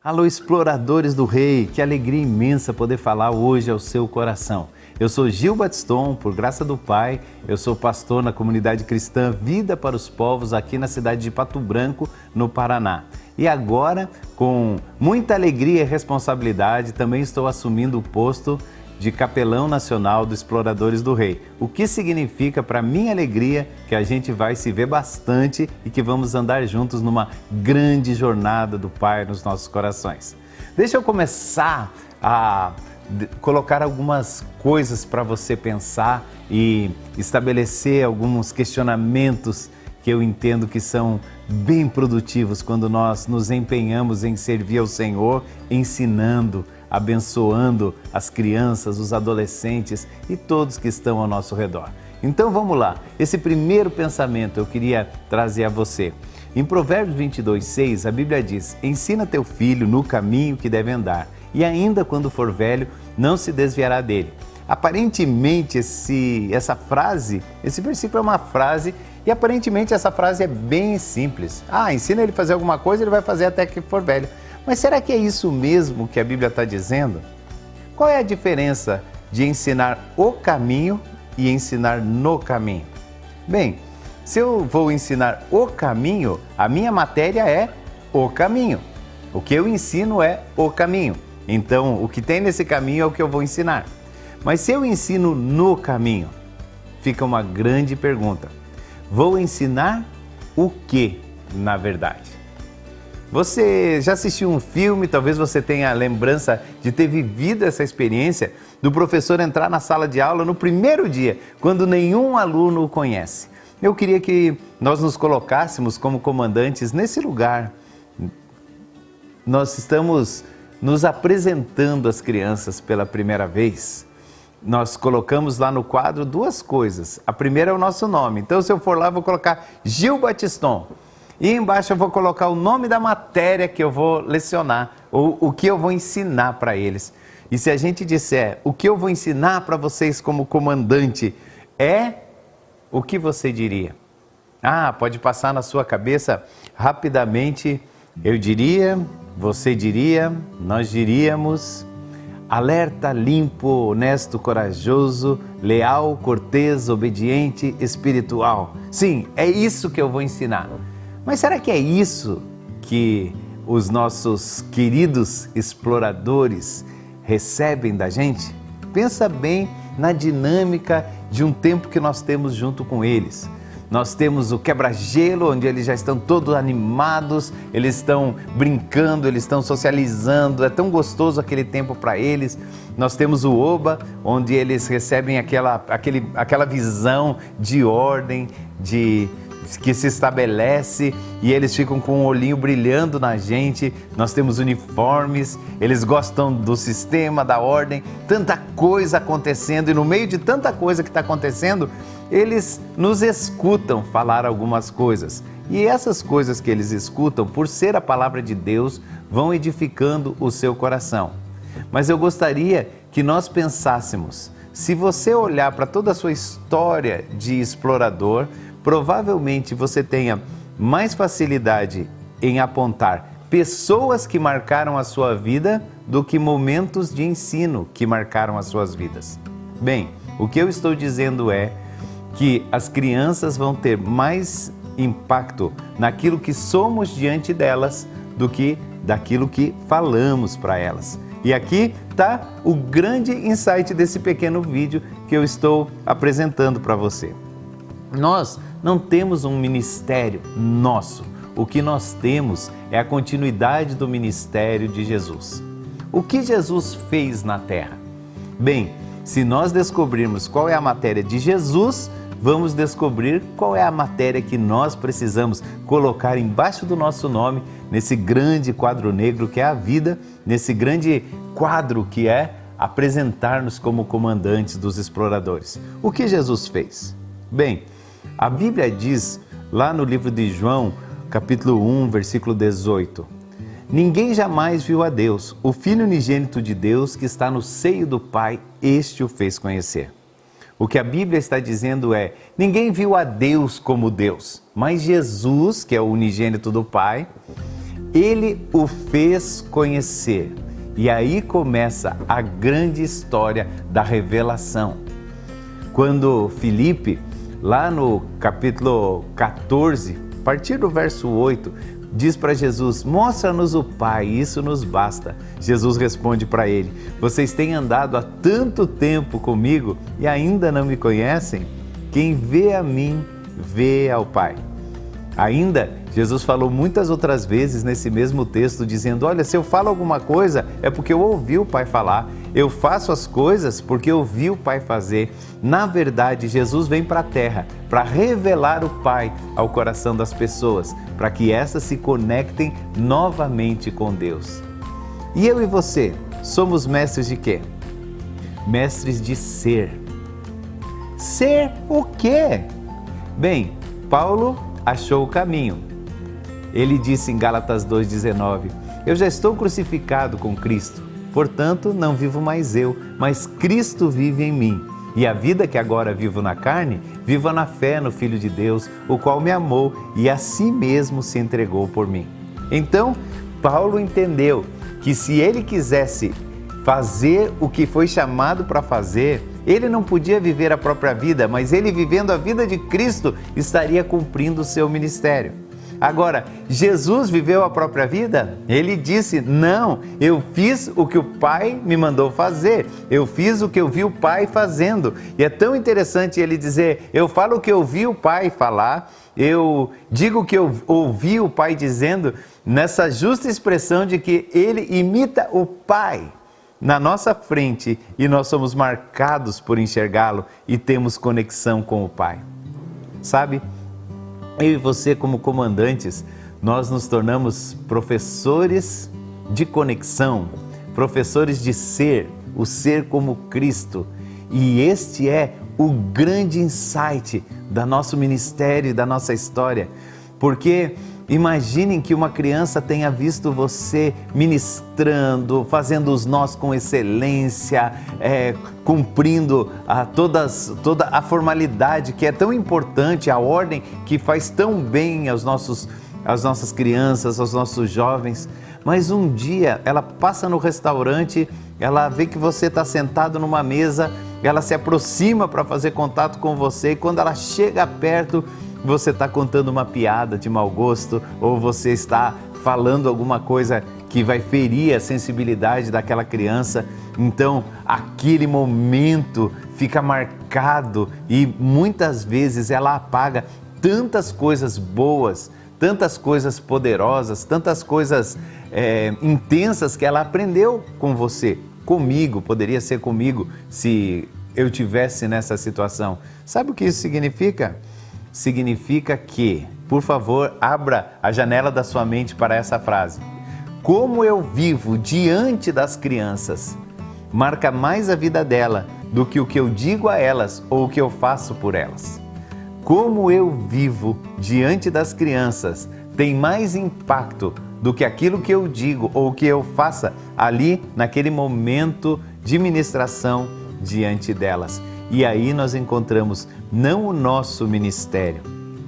Alô, exploradores do Rei, que alegria imensa poder falar hoje ao seu coração. Eu sou Gil Batiston, por graça do Pai, eu sou pastor na comunidade cristã Vida para os Povos aqui na cidade de Pato Branco, no Paraná. E agora, com muita alegria e responsabilidade, também estou assumindo o posto de capelão nacional dos Exploradores do Rei. O que significa para minha alegria que a gente vai se ver bastante e que vamos andar juntos numa grande jornada do Pai nos nossos corações. Deixa eu começar a colocar algumas coisas para você pensar e estabelecer alguns questionamentos que eu entendo que são bem produtivos quando nós nos empenhamos em servir ao Senhor, ensinando, abençoando as crianças, os adolescentes e todos que estão ao nosso redor. Então vamos lá, esse primeiro pensamento eu queria trazer a você. Em Provérbios 22:6, a Bíblia diz: ensina teu filho no caminho que deve andar, e ainda quando for velho, não se desviará dele. Aparentemente esse versículo é uma frase, e aparentemente essa frase é bem simples. Ensina ele a fazer alguma coisa, ele vai fazer até que for velho. Mas será que é isso mesmo que a Bíblia está dizendo? Qual é a diferença de ensinar o caminho e ensinar no caminho? Bem, se eu vou ensinar o caminho, a minha matéria é o caminho. O que eu ensino é o caminho. Então, o que tem nesse caminho é o que eu vou ensinar. Mas se eu ensino no caminho, fica uma grande pergunta. Vou ensinar o que, na verdade? Você já assistiu um filme, talvez você tenha a lembrança de ter vivido essa experiência do professor entrar na sala de aula no primeiro dia, quando nenhum aluno o conhece. Eu queria que nós nos colocássemos como comandantes nesse lugar. Nós estamos nos apresentando às crianças pela primeira vez. Nós colocamos lá no quadro duas coisas. A primeira é o nosso nome. Então, se eu for lá, vou colocar Gil Batiston. E embaixo eu vou colocar o nome da matéria que eu vou lecionar, ou o que eu vou ensinar para eles. E se a gente disser, o que eu vou ensinar para vocês como comandante o que você diria? Pode passar na sua cabeça rapidamente, eu diria, você diria, nós diríamos: alerta, limpo, honesto, corajoso, leal, cortês, obediente, espiritual. Sim, é isso que eu vou ensinar. Mas será que é isso que os nossos queridos exploradores recebem da gente? Pensa bem na dinâmica de um tempo que nós temos junto com eles. Nós temos o quebra-gelo, onde eles já estão todos animados, eles estão brincando, eles estão socializando, é tão gostoso aquele tempo para eles. Nós temos o Oba, onde eles recebem aquela visão de ordem, que se estabelece, e eles ficam com o olhinho brilhando na gente. Nós temos uniformes, eles gostam do sistema, da ordem, tanta coisa acontecendo, e no meio de tanta coisa que está acontecendo, eles nos escutam falar algumas coisas. E essas coisas que eles escutam, por ser a palavra de Deus, vão edificando o seu coração. Mas eu gostaria que nós pensássemos, se você olhar para toda a sua história de explorador, provavelmente você tenha mais facilidade em apontar pessoas que marcaram a sua vida do que momentos de ensino que marcaram as suas vidas. Bem, o que eu estou dizendo é que as crianças vão ter mais impacto naquilo que somos diante delas do que daquilo que falamos para elas. E aqui está o grande insight desse pequeno vídeo que eu estou apresentando para você. Nós não temos um ministério nosso. O que nós temos é a continuidade do ministério de Jesus. O que Jesus fez na terra? Bem, se nós descobrirmos qual é a matéria de Jesus, vamos descobrir qual é a matéria que nós precisamos colocar embaixo do nosso nome, nesse grande quadro negro que é a vida, nesse grande quadro que é apresentar-nos como comandantes dos exploradores. O que Jesus fez? Bem, a Bíblia diz lá no livro de João, capítulo 1, versículo 18: ninguém jamais viu a Deus, o Filho unigênito de Deus que está no seio do Pai, este o fez conhecer. O que a Bíblia está dizendo é, ninguém viu a Deus como Deus, mas Jesus, que é o unigênito do Pai, Ele o fez conhecer. E aí começa a grande história da revelação. Quando Filipe, lá no capítulo 14, a partir do verso 8, diz para Jesus: mostra-nos o Pai, isso nos basta. Jesus responde para ele: vocês têm andado há tanto tempo comigo e ainda não me conhecem? Quem vê a mim, vê ao Pai. Ainda, Jesus falou muitas outras vezes nesse mesmo texto, dizendo: olha, se eu falo alguma coisa é porque eu ouvi o Pai falar, eu faço as coisas porque eu vi o Pai fazer. Na verdade, Jesus vem para a terra para revelar o Pai ao coração das pessoas, para que essas se conectem novamente com Deus. E eu e você, somos mestres de quê? Mestres de ser. Ser o quê? Bem, Paulo achou o caminho. Ele disse em Gálatas 2,19: eu já estou crucificado com Cristo, portanto não vivo mais eu, mas Cristo vive em mim. E a vida que agora vivo na carne, vivo na fé no Filho de Deus, o qual me amou e a si mesmo se entregou por mim. Então, Paulo entendeu que se ele quisesse fazer o que foi chamado para fazer, ele não podia viver a própria vida, mas ele, vivendo a vida de Cristo, estaria cumprindo o seu ministério. Agora, Jesus viveu a própria vida? Ele disse: não, eu fiz o que o Pai me mandou fazer, eu fiz o que eu vi o Pai fazendo. E é tão interessante ele dizer: eu falo o que eu vi o Pai falar, eu digo o que eu ouvi o Pai dizendo, nessa justa expressão de que ele imita o Pai na nossa frente e nós somos marcados por enxergá-lo e temos conexão com o Pai. Sabe? Eu e você, como comandantes, nós nos tornamos professores de conexão, professores de ser, o ser como Cristo. E este é o grande insight do nosso ministério e da nossa história. Porque imaginem que uma criança tenha visto você ministrando, fazendo os nós com excelência, cumprindo toda a formalidade que é tão importante, a ordem que faz tão bem às nossas crianças, aos nossos jovens. Mas um dia ela passa no restaurante, ela vê que você está sentado numa mesa, ela se aproxima para fazer contato com você e quando ela chega perto, você está contando uma piada de mau gosto ou você está falando alguma coisa que vai ferir a sensibilidade daquela criança. Então, aquele momento fica marcado e muitas vezes ela apaga tantas coisas boas, tantas coisas poderosas, tantas coisas intensas que ela aprendeu com você. Comigo, poderia ser comigo se eu tivesse nessa situação. Sabe o que isso significa? Significa que, por favor, abra a janela da sua mente para essa frase. Como eu vivo diante das crianças marca mais a vida dela do que o que eu digo a elas ou o que eu faço por elas. Como eu vivo diante das crianças tem mais impacto do que aquilo que eu digo ou que eu faça ali naquele momento de ministração diante delas. E aí nós encontramos não o nosso ministério,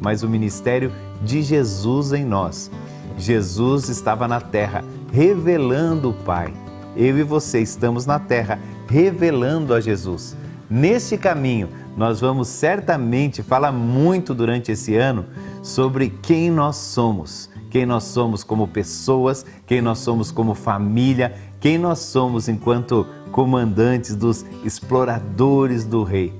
mas o ministério de Jesus em nós. Jesus estava na terra revelando o Pai. Eu e você estamos na terra revelando a Jesus. Neste caminho, nós vamos certamente falar muito durante esse ano sobre quem nós somos como pessoas, quem nós somos como família, quem nós somos enquanto comandantes dos exploradores do Rei.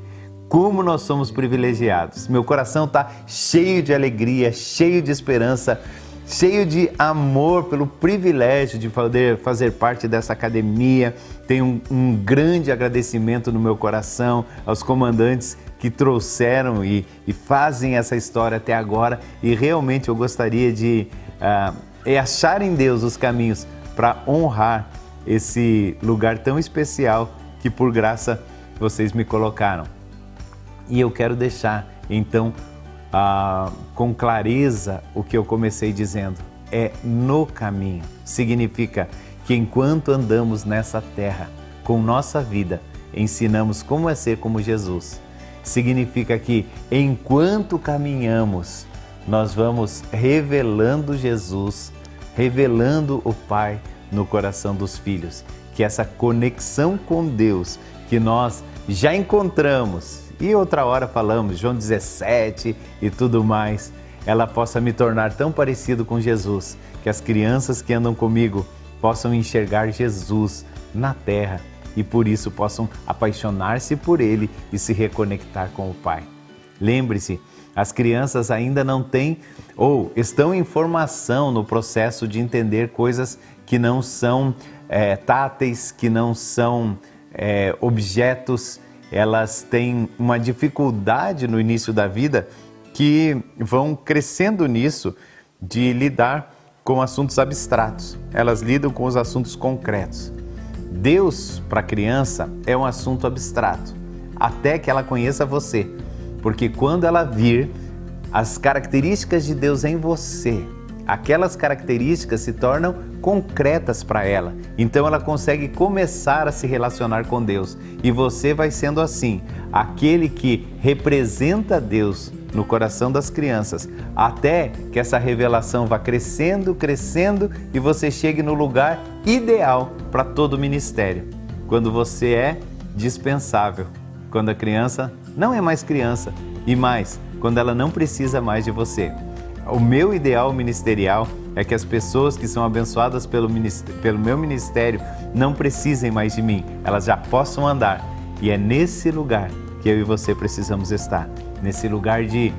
Como nós somos privilegiados. Meu coração está cheio de alegria, cheio de esperança, cheio de amor pelo privilégio de poder fazer parte dessa academia. Tenho um grande agradecimento no meu coração aos comandantes que trouxeram e fazem essa história até agora. E realmente eu gostaria de achar em Deus os caminhos para honrar esse lugar tão especial que por graça vocês me colocaram. E eu quero deixar então com clareza o que eu comecei dizendo, é no caminho. Significa que enquanto andamos nessa terra com nossa vida, ensinamos como é ser como Jesus. Significa que enquanto caminhamos, nós vamos revelando Jesus, revelando o Pai no coração dos filhos. Que essa conexão com Deus que nós já encontramos, e outra hora falamos, João 17 e tudo mais, ela possa me tornar tão parecido com Jesus, que as crianças que andam comigo possam enxergar Jesus na terra e por isso possam apaixonar-se por Ele e se reconectar com o Pai. Lembre-se, as crianças ainda não têm ou estão em formação no processo de entender coisas que não são táteis, que não são objetos. Elas têm uma dificuldade no início da vida que vão crescendo nisso de lidar com assuntos abstratos. Elas lidam com os assuntos concretos. Deus, para a criança, é um assunto abstrato, até que ela conheça você. Porque quando ela vir as características de Deus em você, aquelas características se tornam concretas para ela. Então ela consegue começar a se relacionar com Deus. E você vai sendo assim, aquele que representa Deus no coração das crianças, até que essa revelação vá crescendo, crescendo e você chegue no lugar ideal para todo o ministério. Quando você é dispensável, quando a criança não é mais criança e mais, quando ela não precisa mais de você. O meu ideal ministerial é que as pessoas que são abençoadas pelo meu ministério não precisem mais de mim, elas já possam andar. E é nesse lugar que eu e você precisamos estar, nesse lugar de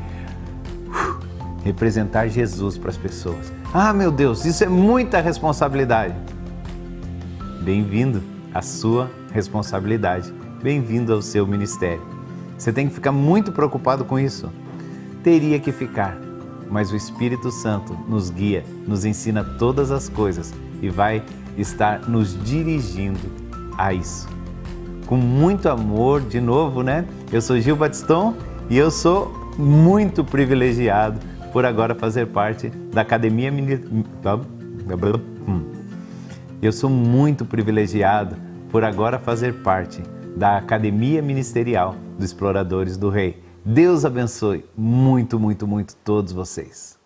representar Jesus para as pessoas. Ah, meu Deus, isso é muita responsabilidade. Bem-vindo à sua responsabilidade, bem-vindo ao seu ministério. Você tem que ficar muito preocupado com isso? Teria que ficar. Mas o Espírito Santo nos guia, nos ensina todas as coisas e vai estar nos dirigindo a isso. Com muito amor, de novo, né? Eu sou Gil Batiston e eu sou muito privilegiado por agora fazer parte da Academia Eu sou muito privilegiado por agora fazer parte da Academia Ministerial dos Exploradores do Rei. Deus abençoe muito, muito, muito todos vocês.